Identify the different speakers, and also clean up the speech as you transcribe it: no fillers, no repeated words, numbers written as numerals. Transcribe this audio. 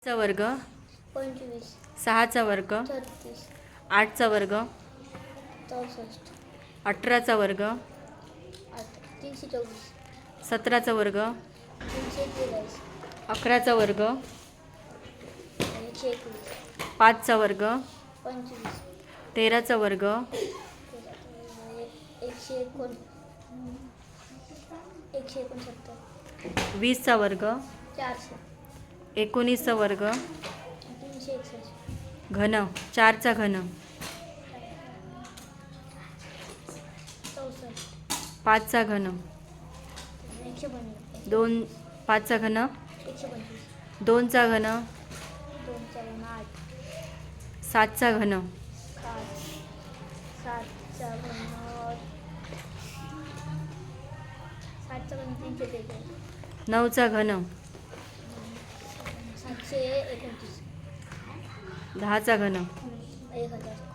Speaker 1: चा वर्ग
Speaker 2: 25
Speaker 1: 6चा वर्ग
Speaker 2: 36
Speaker 1: 8चा वर्ग
Speaker 2: 64
Speaker 1: 18चा वर्ग
Speaker 2: 324
Speaker 1: 17चा वर्ग
Speaker 2: 343
Speaker 1: 11चा वर्ग
Speaker 2: 121
Speaker 1: 5चा वर्ग
Speaker 2: 25
Speaker 1: 13चा वर्ग
Speaker 2: 169
Speaker 1: 20चा वर्ग
Speaker 2: 400
Speaker 1: 19चा वर्ग
Speaker 2: 361
Speaker 1: घन 4चा घन
Speaker 2: 64
Speaker 1: 5चा घन
Speaker 2: 152
Speaker 1: 2 5चा घन
Speaker 2: 125
Speaker 1: 2चा घन
Speaker 2: 2 4 8
Speaker 1: 7चा घन
Speaker 2: 7 7 343
Speaker 1: 9चा घन
Speaker 2: 729
Speaker 1: 10चा घन
Speaker 2: 1000